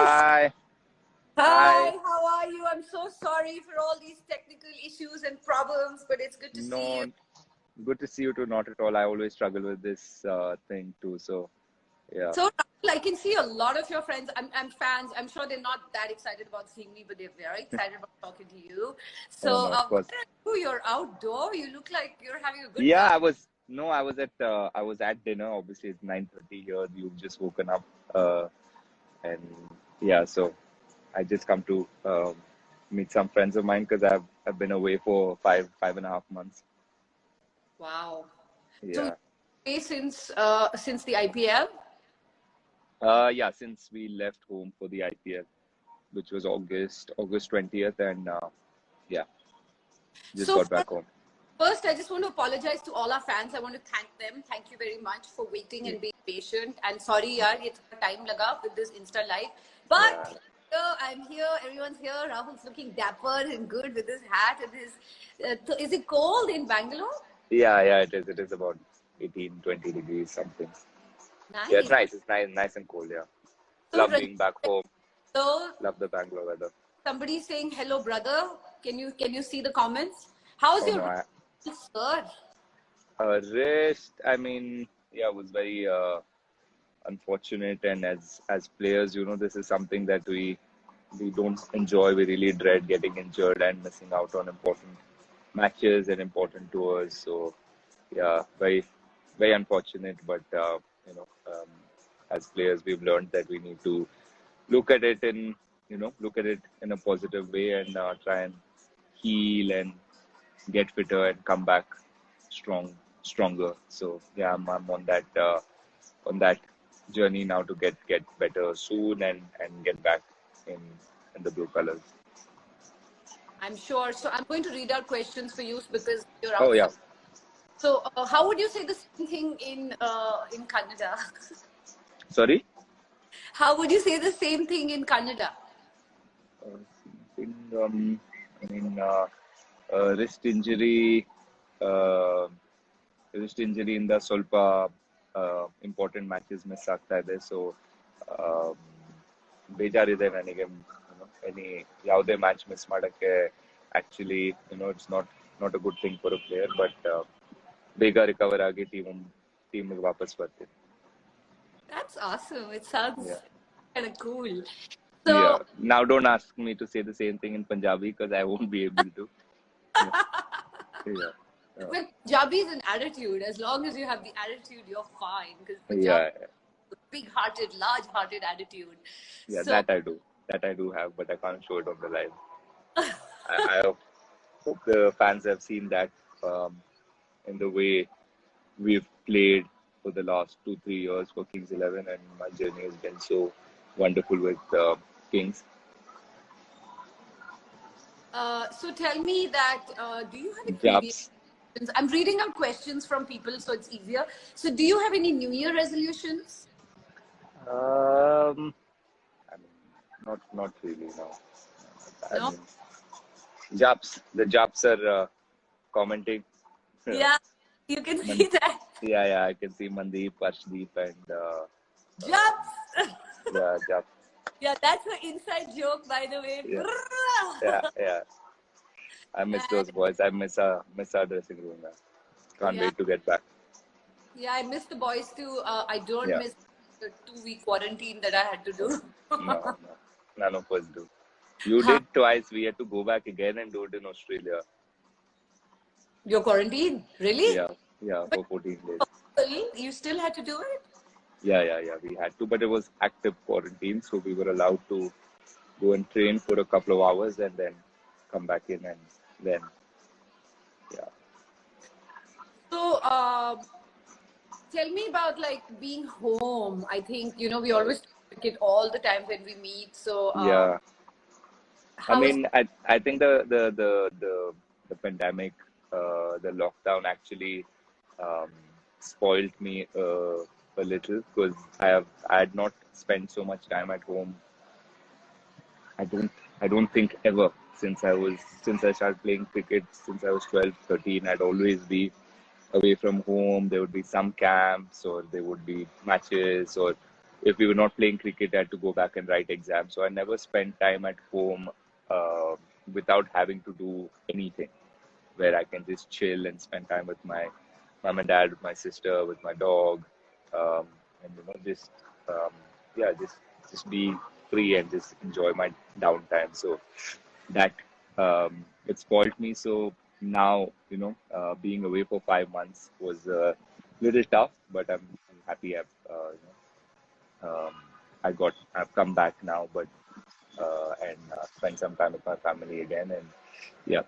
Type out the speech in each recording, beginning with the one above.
Hi, Hi, hi. how are you? I'm so sorry for all these technical issues and problems, but it's good to see you. No, good to see you too. Not at all. I always struggle with this thing too. So yeah. So, Rahul, I can see a lot of your friends. I'm fans. I'm sure they're not that excited about seeing me, but they're very excited about talking to you. Oh So, no, of course. where are you? You're outdoor. You look like you're having a good Yeah, time. I was. No, I was at dinner. Obviously, it's 9:30 here. You've just woken up, and yeah. So I just come to meet some friends of mine because I've been away for five and a half months. Wow. So, Yeah. since the IPL. Yeah. Since we left home for the IPL, which was August 20th, and yeah, just So, got back home. first, I just want to apologize to all our fans. I want to thank them. Thank you very much for waiting Yeah. and being patient. And sorry, yaar, ye thoda time laga with this Insta live. But Yeah. I'm here. Everyone's here. Rahul's looking dapper and good with his hat and his. Is it cold in Bangalore? Yeah, yeah, it is. It is about 18, 20 degrees something. Yeah, it's Nice. nice. It's nice and cold. Yeah, So, love being back home. so Love the Bangalore weather. somebody saying hello, brother. Can you see the comments? How's Oh your no, wrist, sir? rest. I mean, yeah, it was very unfortunate. And as players, this is something that we don't enjoy. We really dread getting injured and missing out on important matches and important tours. So yeah, very unfortunate. But as players, we've learned that we need to look at it in look at it in a positive way and try and heal and get fitter and come back stronger. So yeah, I'm on that journey now to get better soon and get back in in the blue colors. I'm sure. So I'm going to read out questions for you because you're Oh yeah, outside. So, how would you say the same thing in Kannada? sorry. How would you say the same thing in Kannada? Something, I mean, wrist injury. Uh, wrist injury ಇಂದ ಸ್ವಲ್ಪ important matches miss ಆಗ್ತಾ ಇದೆ so ಬೇಜಾರಿದೆ ನನಗೆ any ಯಾವುದೇ match miss ಮಾಡಕ್ಕೆ actually it's not a good thing for a player but ಬೇಗ recover ಆಗಿ ಟೀಮ್ಗೆ ವಾಪಸ್ ಬರ್ತೀನಿ. That's awesome. It sounds Yeah. kind of cool. Yeah. So, Now don't ask me to say the same thing in Punjabi because I won't be able to. Yeah. Yeah. well, Punjabi is an attitude. As long as you have the attitude, you're fine. Because Punjabi Yeah. is a big-hearted, large-hearted attitude. Yeah. So, That I do. That I do have, but I can't show it on the live. I hope the fans have seen that in the way we've played for the last 2 3 years for Kings 11, and my journey has been so wonderful with Kings. so tell me that do you have any New Year Japs. resolutions? I'm reading out questions from people, so it's easier. So, do you have any New Year resolutions? I mean, not really. No. I No. mean, The Japs are commenting. Yeah, you can Man, see that. yeah, I can see Mandeep, Arshdeep, and uh, Jobs. yeah, Japs. Yeah, that's an inside joke, by the way. Yeah, Brrrah. yeah. I miss those And boys. I miss our dressing room. Man. Can't yeah, wait to get back. yeah, I miss the boys too. I don't Yeah. miss the 2 week quarantine that I had to do. No. None of us do. You Huh? did twice. We had to go back again and do it in Australia. Your quarantine? Really? Yeah, yeah, But for 14 days. you still had to do it? Yeah. We had to, but it was active quarantine, so we were allowed to go and train for a couple of hours and then come back in and then yeah. So, tell me about like being home. I think, we Uh, always talk it all the time when we meet. So, yeah. I how is mean, I think the pandemic, the lockdown actually um, spoiled me a little because I had not spent so much time at home. I don't think ever since I started playing cricket since I was 12, 13. I'd always be away from home. There would be some camps or there would be matches or if we were not playing cricket, I had to go back and write exams. So I never spent time at home uh, without having to do anything, where I can just chill and spend time with my mom and dad, with my sister, with my dog, um, and just um, yeah, just be free and just enjoy my downtime. So that it spoiled me. So now being away for 5 months was a little tough, but I'm happy I've come back now, but and spend some time with my family again, and yeah.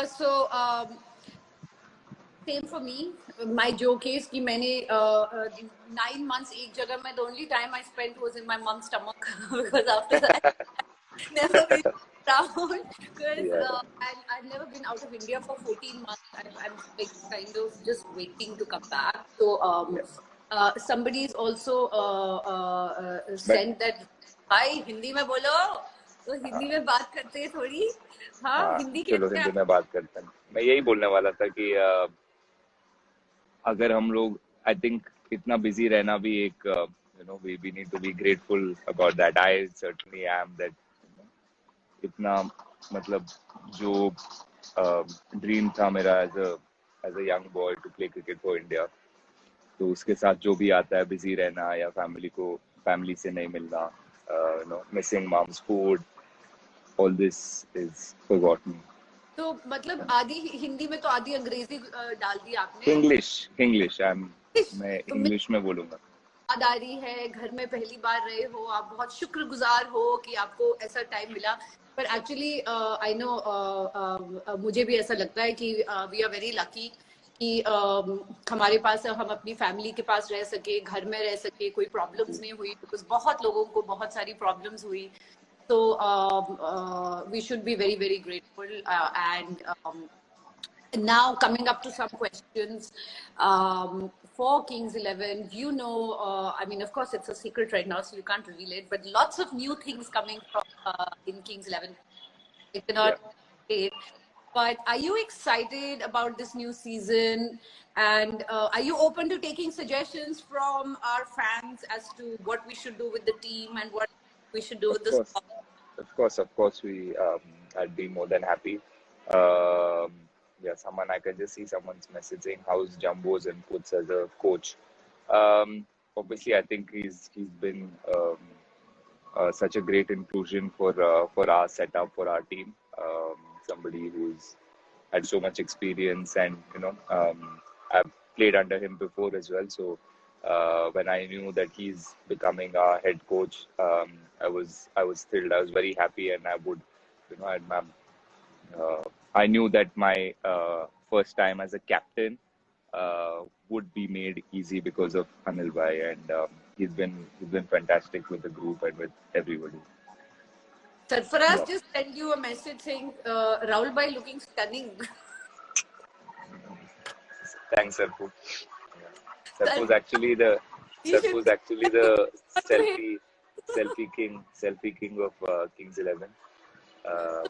So same for me. My joke is कि मैंने 9 months एक जगह में, the only time I spent was in my mom's stomach because after that never been around because Yeah, I've never been out of India for 14 months. I'm like kind of just waiting to come back. So yeah. somebody's also But sent that भाई हिंदी में बोलो तो हिंदी में बात करते हैं थोड़ी. हाँ हाँ, हिंदी चलो कैसे हिंदी आप. में बात करते हैं. मैं यही बोलने वाला था कि अगर हम लोग आई थिंक इतना बिजी रहना भी एक we need to be grateful about that. I certainly am that इतना मतलब जो ड्रीम था मेरा as a young boy to play cricket for India, तो उसके साथ जो भी आता है बिजी रहना या फैमिली से नहीं मिलना, missing mom's food, all this is forgotten. तो मतलब आधी हिंदी में तो आधी अंग्रेजी डाल दी आपने. इंग्लिश इंग्लिश मैं तो इंग्लिश में बोलूंगा. याद आ रही है, घर में पहली बार रहे हो आप, बहुत शुक्रगुजार हो कि आपको ऐसा टाइम मिला. पर एक्चुअली आई नो मुझे भी ऐसा लगता है कि वी आर वेरी लकी कि हमारे पास हम अपनी फैमिली के पास रह सके, घर में रह सके, कोई प्रॉब्लम्स नहीं हुई. बिकॉज बहुत लोगों को बहुत सारी प्रॉब्लम्स हुई. So we should be very, very grateful. And now coming up to some questions for Kings 11. You know, I mean, of course, it's a secret right now, so you can't reveal it. But lots of new things coming from in Kings 11. I Yeah. cannot say it. But are you excited about this new season? And are you open to taking suggestions from our fans as to what we should do with the team and what we should do Of with the course, squad? we I'd be more than happy. Um, yeah, I can just see someone's messaging how's Jumbo's inputs as a coach. Obviously, I think he's been such a great inclusion for our setup, for our team. Somebody who's had so much experience, and I've played under him before as well. So when I knew that he's becoming our head coach, I was thrilled. I was very happy, and I would, uh, I knew that my first time as a captain would be made easy because of Anil Bhai, and he's been fantastic with the group and with everybody. Sarfaraz Yeah. just sent you a message saying, Rahul Bhai looking stunning. Thanks, Sarfu. Sarfu's Sarfaraz, actually the you should Sarfu's actually the talk to him. selfie king of Kings 11. Um,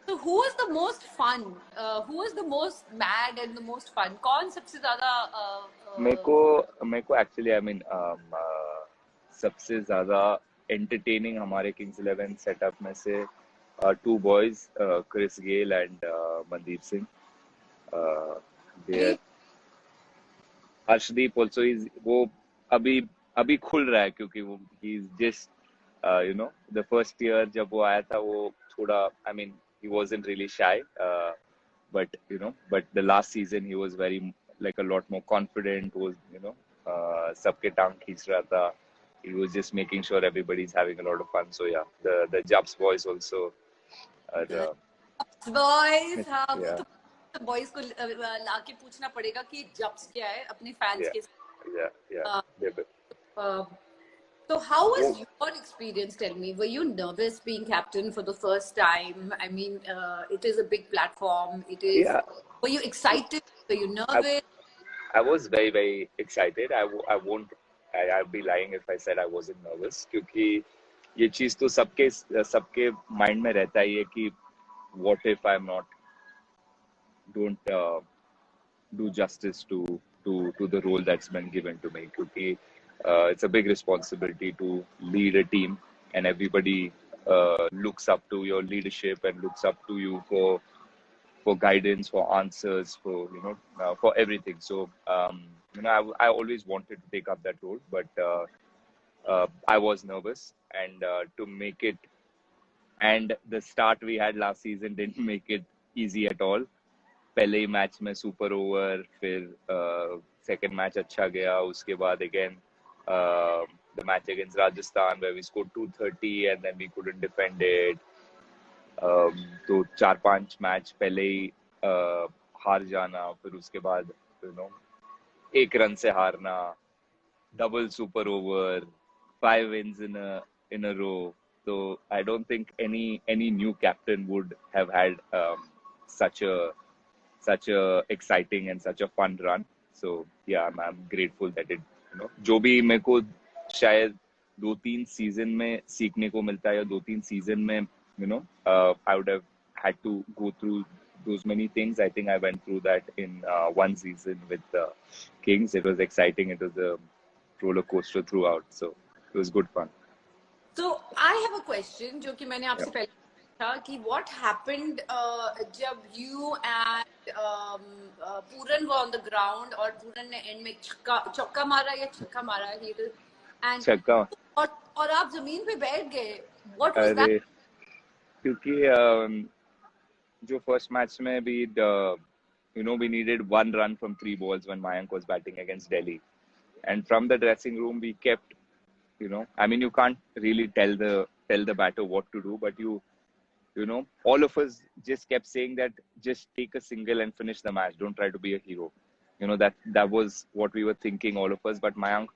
So who was the most fun? Who was the most mad and the most fun? कौन सबसे ज़्यादा मेरे को actually I mean सबसे ज्यादा entertaining हमारे Kings 11 setup में से two boys, Chris Gayle and Mandeep Singh. अरे हर्षदीप ऑल्सो इज वो अभी अभी खुल रहा है, क्योंकि वो he is just the first year जब वो आया था वो थोड़ा I mean he wasn't really shy, but the last season he was very like a lot more confident, was सबके टांग खींच रहा था. He was just making sure everybody's having a lot of fun. So yeah, the Jabs boys also are boys, हाँ वो yeah, तो boys को लाके पूछना पड़ेगा कि जब्स क्या है अपने fans yeah, के. yeah. Uh, They're uh, so how was वो your experience? Tell me, were you nervous being captain for the first time? I mean, it is a big platform. It is. yeah. Were you excited? Were you I, nervous? I was very very excited. I won't. I'd be lying if I said I wasn't nervous, क्योंकि ये चीज तो सबके सबके mind में रहता ही है कि what if I'm not don't do justice to the role that's been given to me, क्योंकि it's a big responsibility to lead a team, and everybody looks up to your leadership and looks up to you for guidance, for answers, for for everything. So I always wanted to take up that role, but I was nervous, and to make it, and the start we had last season didn't make it easy at all. पहले ही match में super over, फिर second match अच्छा गया, उसके बाद again the match against Rajasthan where we scored 230 and then we couldn't defend it. तो 4-5 match पहले ही हार जाना, फिर उसके बाद एक रन से हारना, double super over, 5 wins in a row. So I don't think any new captain would have had such a exciting and such a fun run. So yeah, I'm grateful that it जो भी मेरे को शायद 2-3 season में सीखने को मिलता है, या 2-3 सीजन में I would have had to go through those many things. I think I went through that in one season with Kings. It was exciting. It was a roller coaster throughout. So it was good fun. So I have a question जो कि मैंने आपसे पहले था कि what happened जब you and Puran were on the ground और पूरन ने end में चौका मारा या छक्का मारा, and छक्का, और आप जमीन पे बैठ गए. What was that? क्योंकि जो फर्स्ट मैच में भी we needed 1 run from 3 balls when Mayank was batting against Delhi, and from the dressing room we kept I mean, you can't really tell the batter what to do, but all of us just kept saying that just take a single and finish the match. Don't try to be a hero. That was what we were thinking, all of us. But Mayank,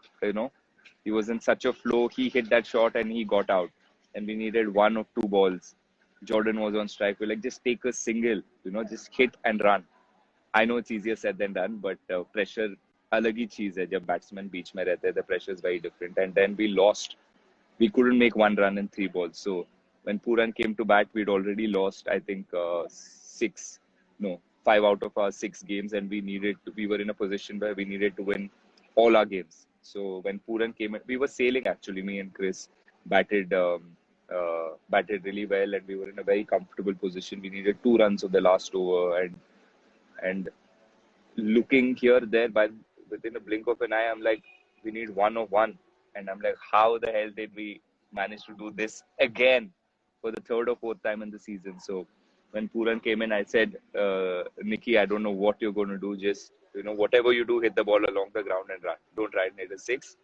he was in such a flow. He hit that shot and he got out. And we needed 1 or 2 balls. Jordan was on strike. We're like, just take a single, just hit and run. I know it's easier said than done, but pressure अलग ही चीज है जब batsman बीच में रहते हैं. The pressure is very different, and then we lost. We couldn't make 1 run in 3 balls. So when Pooran came to bat, we'd already lost, I think, 5 out of our 6 games, and we were in a position where we needed to win all our games. So when Pooran came in, we were sailing actually. Me and Chris batted really well, and we were in a very comfortable position. We needed 2 runs of the last over, and looking here, there, but within a blink of an eye, I'm like, we need 1 of 1. And I'm like, how the hell did we manage to do this again for the 3rd or 4th time in the season? So when Pooran came in, I said, Nikki, I don't know what you're going to do. Just, whatever you do, hit the ball along the ground and run. Don't try and hit a 6.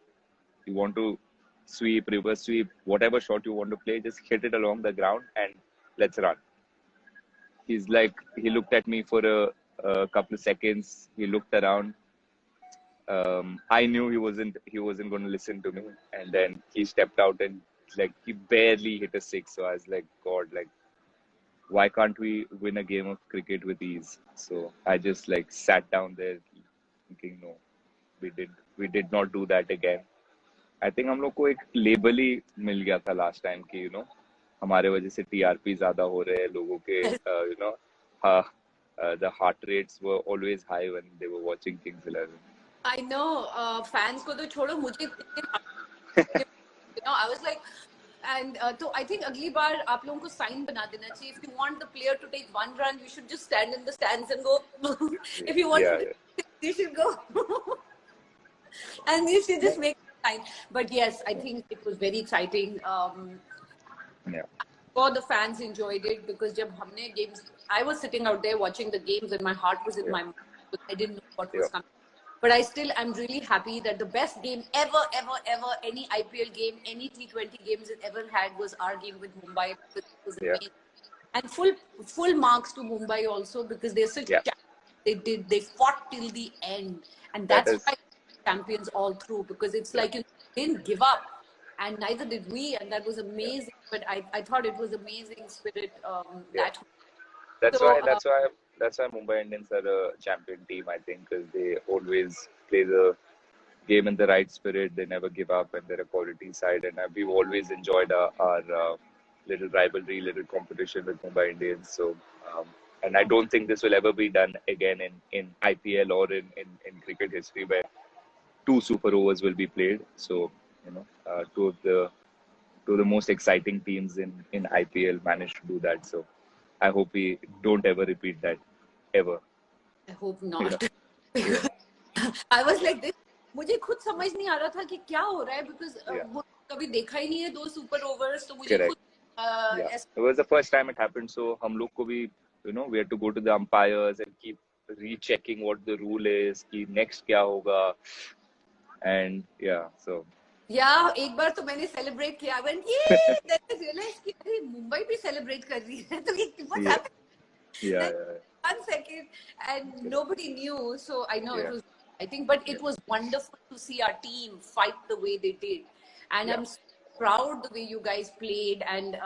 You want to sweep, reverse sweep, whatever shot you want to play, just hit it along the ground and let's run. He looked at me for a couple of seconds. He looked around. I knew he wasn't going to listen to me, and then he stepped out and he barely hit a 6. So I was like, God, why can't we win a game of cricket with ease? So I just sat down there thinking, no, we did not do that again. I think हम लोग को एक label ही मिल गया था last time कि हमारे वजह से TRP ज़्यादा हो रहे हैं लोगों के the heart rates were always high when they were watching Kings 11. I know, fans को तो छोड़ो, मुझे I was like, and so I think अगली बार आप लोगों को sign बना देना चाहिए. If you want the player to take 1 run, you should just stand in the stands and go. If you want, you should go, and you should just make a sign. But yes, I think it was very exciting. For the fans enjoyed it because जब हमने games, I was sitting out there watching the games and my heart was in my mouth. I didn't know what was coming. But I still am really happy that the best game ever, any IPL game, any T20 games it ever had was our game with Mumbai. It was amazing. And full marks to Mumbai also because they're such they fought till the end. And that's why champions all through, because it's like you didn't give up. And neither did we, and that was amazing. But I thought it was amazing spirit. That's why Mumbai Indians are a champion team, I think, because they always play the game in the right spirit. They never give up, and they're a quality side. And we've always enjoyed our little rivalry, little competition with Mumbai Indians. So, and I don't think this will ever be done again in IPL or in cricket history, where 2 super overs will be played. So, two of the most exciting teams in IPL managed to do that. So, I hope we don't ever repeat that ever. I hope Yeah. not. Yeah. I was like this. मुझे खुद समझ नहीं आ रहा था कि क्या हो रहा है because Yeah. वो कभी देखा ही नहीं है 2 सुपर ओवर्स तो मुझे Correct. खुद Yeah. It was the first time it happened. So, हम लोग को भी, we had to go to the umpires and keep rechecking what the rule is, कि next क्या होगा. And yeah, so. या एक बार तो मैंने सेलिब्रेट किया व्हेन ये then I realized कि अरे मुंबई भी सेलिब्रेट कर रही है तो ये what's Yeah. happening? Yeah. Then Yeah. 1 second and nobody knew, so I know it Yeah. was exciting, but it Yeah. was wonderful to see our team fight the way they did, and Yeah. I'm so proud the way you guys played, and